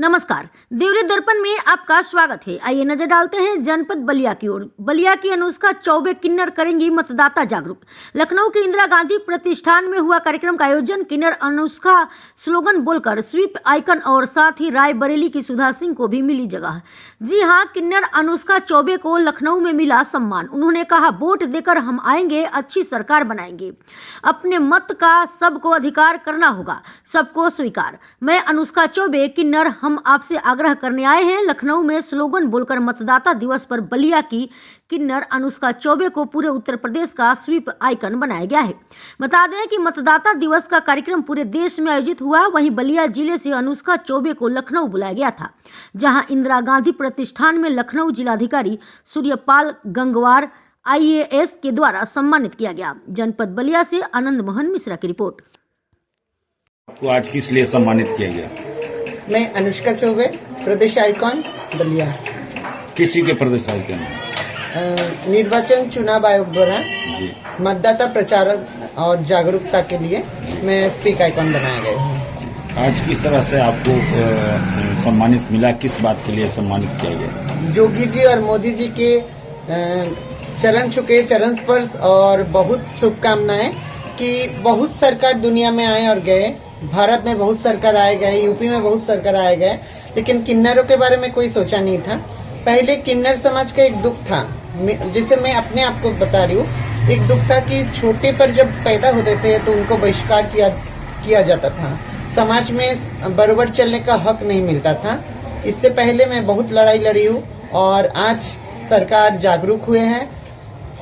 नमस्कार, देवरी दर्पण में आपका स्वागत है। आइए नजर डालते हैं जनपद बलिया की ओर। बलिया की अनुष्का चौबे किन्नर करेंगी मतदाता जागरूक। लखनऊ के इंदिरा गांधी प्रतिष्ठान में हुआ कार्यक्रम का आयोजन। किन्नर अनुष्का स्लोगन बोलकर स्वीप आइकन और साथ ही रायबरेली की सुधा सिंह को भी मिली जगह। जी हां, किन्नर अनुष्का चौबे को लखनऊ में मिला सम्मान। उन्होंने कहा, वोट देकर हम आएंगे, अच्छी सरकार बनाएंगे। अपने मत का सबको अधिकार करना होगा, सबको स्वीकार। मैं अनुष्का चौबे किन्नर हम आपसे आग्रह करने आए हैं। लखनऊ में स्लोगन बोलकर मतदाता दिवस पर बलिया की किन्नर अनुष्का चौबे को पूरे उत्तर प्रदेश का स्वीप आइकन बनाया गया है। बता दें कि मतदाता दिवस का कार्यक्रम पूरे देश में आयोजित हुआ। वहीं बलिया जिले से अनुष्का चौबे को लखनऊ बुलाया गया था, जहां इंदिरा गांधी प्रतिष्ठान में लखनऊ जिलाधिकारी सूर्यपाल गंगवार IAS के द्वारा सम्मानित किया गया। जनपद बलिया से आनंद मोहन मिश्रा की रिपोर्ट। आपको आज किस लिए सम्मानित किया गया? मैं अनुष्का चौबे, प्रदेश आइकॉन बलिया। किसी के प्रदेश आइकॉन? निर्वाचन चुनाव आयोग द्वारा मतदाता प्रचार और जागरूकता के लिए मैं स्पीक आइकॉन बनाया गया हूँ। आज किस तरह से आपको सम्मानित मिला, किस बात के लिए सम्मानित किया गया? जोगी जी और मोदी जी के चरण छुके, चरण स्पर्श और बहुत शुभकामनाएं कि बहुत सरकार दुनिया में आए और गए। भारत में बहुत सरकार आए गए, यूपी में बहुत सरकार आए गए, लेकिन किन्नरों के बारे में कोई सोचा नहीं था। पहले किन्नर समाज का एक दुख था, जिसे मैं अपने आप को बता रही हूँ। एक दुख था कि छोटे पर जब पैदा होते थे तो उनको बहिष्कार किया जाता था, समाज में बराबर चलने का हक नहीं मिलता था। इससे पहले मैं बहुत लड़ाई लड़ी हूँ और आज सरकार जागरूक हुए हैं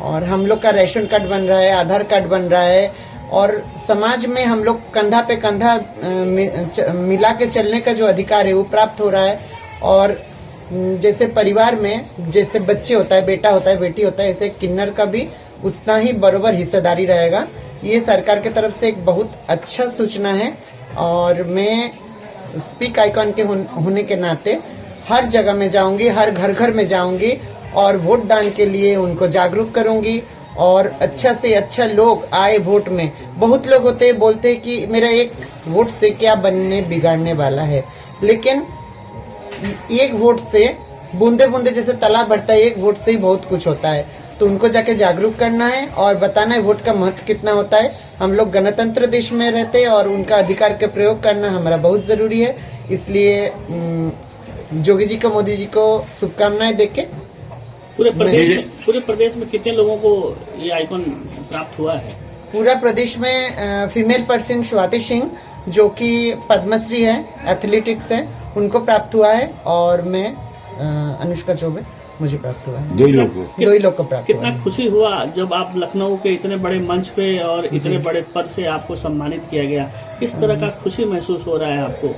और हम लोग का राशन कार्ड बन रहा है, आधार कार्ड बन रहा है और समाज में हम लोग कंधा पे कंधा मिला के चलने का जो अधिकार है वो प्राप्त हो रहा है। और जैसे परिवार में जैसे बच्चे होता है, बेटा होता है, बेटी होता है, ऐसे किन्नर का भी उतना ही बराबर हिस्सेदारी रहेगा। ये सरकार की तरफ से एक बहुत अच्छा सूचना है और मैं स्पीक आइकॉन के होने के नाते हर जगह में जाऊंगी, हर घर घर में जाऊंगी और वोट दान के लिए उनको जागरूक करूंगी। और अच्छा से अच्छा लोग आए वोट में। बहुत लोग होते हैं बोलते हैं कि मेरा एक वोट से क्या बनने बिगाड़ने वाला है, लेकिन एक वोट से बूंदे बूंदे जैसे तालाब बढ़ता है, एक वोट से ही बहुत कुछ होता है। तो उनको जाके जागरूक करना है और बताना है वोट का महत्व कितना होता है। हम लोग गणतंत्र देश में रहते हैं और उनका अधिकार का प्रयोग करना हमारा बहुत जरूरी है। इसलिए जोगी जी को, मोदी जी को शुभकामनाएं देके पूरे प्रदेश में कितने लोगों को ये आइकॉन प्राप्त हुआ है? पूरा प्रदेश में फीमेल पर्सन स्वाति सिंह जो कि पद्मश्री है, एथलेटिक्स है, उनको प्राप्त हुआ है और मैं अनुष्का चौबे, मुझे प्राप्त हुआ है। दो ही लोग को प्राप्त हुआ। कितना खुशी हुआ जब आप लखनऊ के इतने बड़े मंच पे और इतने बड़े पद से आपको सम्मानित किया गया? किस तरह का खुशी महसूस हो रहा है आपको?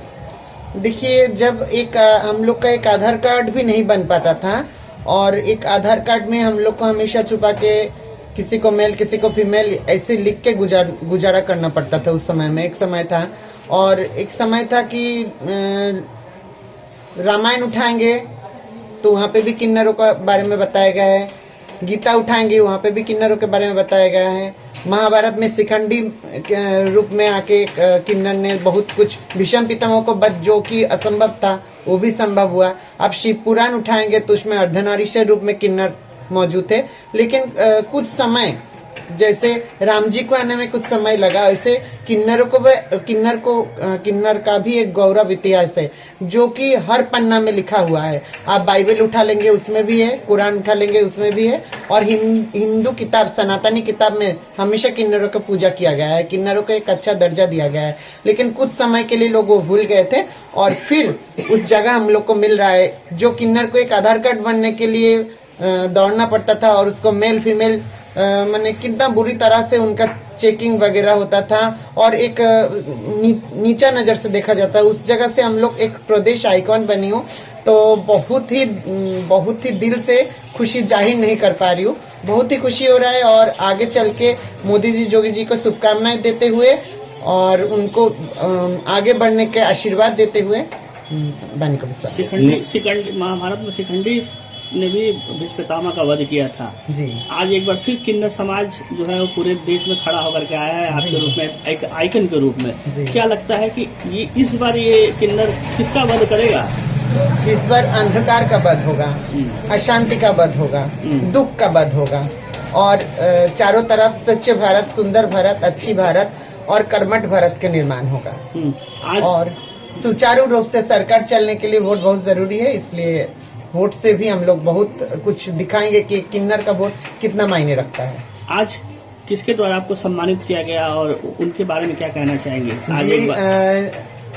देखिए, जब एक हम लोग का एक आधार कार्ड भी नहीं बन पाता था और एक आधार कार्ड में हम लोग को हमेशा छुपा के किसी को मेल किसी को फीमेल ऐसे लिख के गुजारा करना पड़ता था। उस समय में एक समय था और एक समय था कि रामायण उठाएंगे तो वहाँ पे भी किन्नरों के बारे में बताया गया है, गीता उठाएंगे वहाँ पे भी किन्नरों के बारे में बताया गया है, महाभारत में शिखंडी रूप में आके किन्नर ने बहुत कुछ, भीष्म पितामह को वध जो कि असंभव था वो भी संभव हुआ। अब शिव पुराण उठाएंगे तो उसमें अर्धनारीश्वर रूप में किन्नर मौजूद थे। लेकिन कुछ समय, जैसे राम जी को आने में कुछ समय लगा, वैसे किन्नर का भी एक गौरव इतिहास है जो कि हर पन्ना में लिखा हुआ है। आप बाइबल उठा लेंगे उसमें भी है, कुरान उठा लेंगे उसमें भी है और हिंदू किताब, सनातनी किताब में हमेशा किन्नरों को पूजा किया गया है, किन्नरों को एक अच्छा दर्जा दिया गया है। लेकिन कुछ समय के लिए लोग वो भूल गए थे और फिर उस जगह हम लोग को मिल रहा है। जो किन्नर को एक आधार कार्ड बनने के लिए दौड़ना पड़ता था और उसको मेल फीमेल मैंने कितना बुरी तरह से उनका चेकिंग वगैरह होता था और एक नीचा नजर से देखा जाता है, उस जगह से हम लोग एक प्रदेश आइकॉन बनी हूँ। तो बहुत ही दिल से खुशी जाहिर नहीं कर पा रही हूँ। बहुत ही खुशी हो रहा है और आगे चल के मोदी जी, जोगी जी को शुभकामनाएं देते हुए और उनको आगे बढ़ने के आशीर्वाद देते हुए बानी को महाभारत में शिखंडी ने भी भीष्म पितामह का वध किया था। जी आज एक बार फिर किन्नर समाज जो है वो पूरे देश में खड़ा होकर के आया है आपके रूप में, एक आइकन के रूप में। जी। क्या लगता है कि ये इस बार ये किन्नर किसका वध करेगा? इस बार अंधकार का वध होगा, अशांति का वध होगा, दुख का वध होगा और चारों तरफ स्वच्छ भारत, सुंदर भारत, अच्छी भारत और कर्मठ भारत के निर्माण होगा। आज और सुचारू रूप से सरकार चलने के लिए वोट बहुत जरूरी है, इसलिए वोट से भी हम लोग बहुत कुछ दिखाएंगे कि किन्नर का वोट कितना मायने रखता है। आज किसके द्वारा आपको सम्मानित किया गया और उनके बारे में क्या कहना चाहेंगे?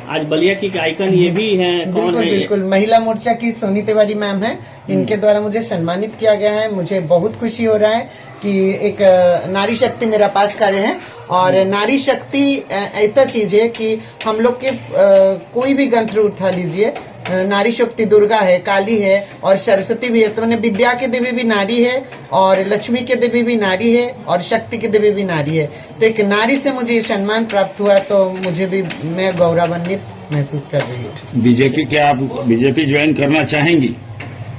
आज बलिया की आइकन ये भी हैं, कौन बिल्कुल है? बिल्कुल, महिला मोर्चा की सोनी तिवारी मैम है, इनके द्वारा मुझे सम्मानित किया गया है। मुझे बहुत खुशी हो रहा है कि एक नारी शक्ति मेरा पास कार्य है और नारी शक्ति ऐसा चीज है कि हम लोग के कोई भी ग्रंथ उठा लीजिए, नारी शक्ति दुर्गा है, काली है और सरस्वती भी है। तो मैंने विद्या की देवी भी नारी है और लक्ष्मी की देवी भी नारी है और शक्ति की देवी भी नारी है। तो एक नारी से मुझे ये सम्मान प्राप्त हुआ तो मुझे भी, मैं गौरवान्वित महसूस कर रही हूँ। बीजेपी क्या आप बीजेपी ज्वाइन करना चाहेंगी?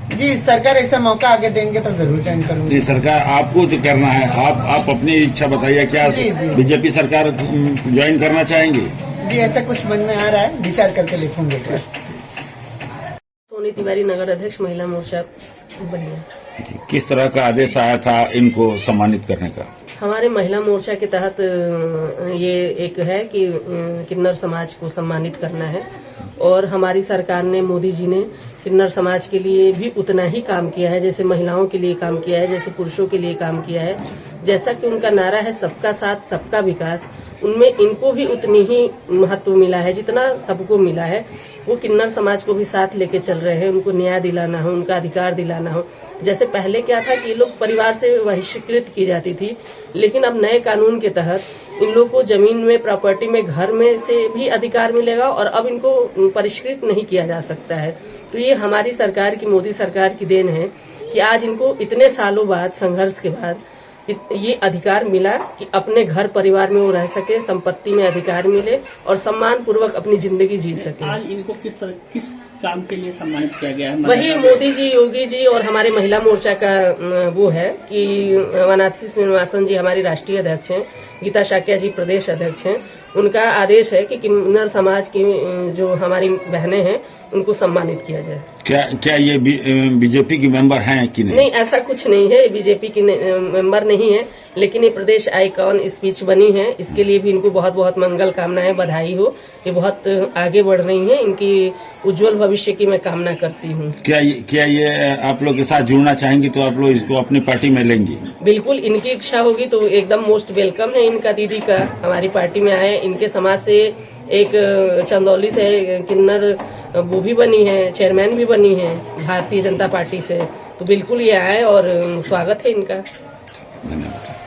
जी, सरकार ऐसा मौका आगे देंगे तो जरूर ज्वाइन करूंगी। जी, सरकार आपको जो करना है, आप अपनी इच्छा बताइए, क्या जी। बीजेपी सरकार ज्वाइन करना चाहेंगी? जी, ऐसा कुछ मन में आ रहा है, विचार करके देखूंगे। सोनी तिवारी, नगर अध्यक्ष, महिला मोर्चा बलिया। जी, किस तरह का आदेश आया था इनको सम्मानित करने का? हमारे महिला मोर्चा के तहत ये एक है कि किन्नर समाज को सम्मानित करना है और हमारी सरकार ने, मोदी जी ने किन्नर समाज के लिए भी उतना ही काम किया है जैसे महिलाओं के लिए काम किया है, जैसे पुरुषों के लिए काम किया है। जैसा कि उनका नारा है सबका साथ सबका विकास, उनमें इनको भी उतनी ही महत्व मिला है जितना सबको मिला है। वो किन्नर समाज को भी साथ लेके चल रहे हैं, उनको न्याय दिलाना हो, उनका अधिकार दिलाना हो। जैसे पहले क्या था कि ये लोग परिवार से बहिष्कृत की जाती थी, लेकिन अब नए कानून के तहत इन लोग को जमीन में, प्रॉपर्टी में, घर में से भी अधिकार मिलेगा और अब इनको परिष्कृत नहीं किया जा सकता है। तो ये हमारी सरकार की, मोदी सरकार की देन है कि आज इनको इतने सालों बाद, संघर्ष के बाद ये अधिकार मिला कि अपने घर परिवार में वो रह सके, संपत्ति में अधिकार मिले और सम्मान पूर्वक अपनी जिंदगी जी सके। आज इनको किस काम के लिए सम्मानित किया गया है? वही मोदी जी, योगी जी और हमारे महिला मोर्चा का वो है कि वनाथी श्रीनिवासन जी हमारी राष्ट्रीय अध्यक्ष हैं, गीता शाक्या जी प्रदेश अध्यक्ष हैं। उनका आदेश है कि किन्नर समाज की जो हमारी बहनें हैं उनको सम्मानित किया जाए। क्या ये बीजेपी की मेंबर हैं कि नहीं? नहीं, ऐसा कुछ नहीं है, बीजेपी की मेंबर नहीं है, लेकिन ये प्रदेश आइकॉन स्पीच बनी है, इसके लिए भी इनको बहुत बहुत मंगल कामनाएं, बधाई हो। ये बहुत आगे बढ़ रही हैं, इनकी उज्जवल भविष्य की मैं कामना करती हूँ। क्या ये आप लोग के साथ जुड़ना चाहेंगी तो आप लोग इसको अपनी पार्टी में लेंगी? बिल्कुल, इनकी इच्छा होगी तो एकदम मोस्ट वेलकम है इनका दीदी का हमारी पार्टी में आए। इनके समाज से एक चंदौली से किन्नर वो भी बनी है, चेयरमैन भी बनी है भारतीय जनता पार्टी से, तो बिल्कुल ये आए और स्वागत है इनका। धन्यवाद।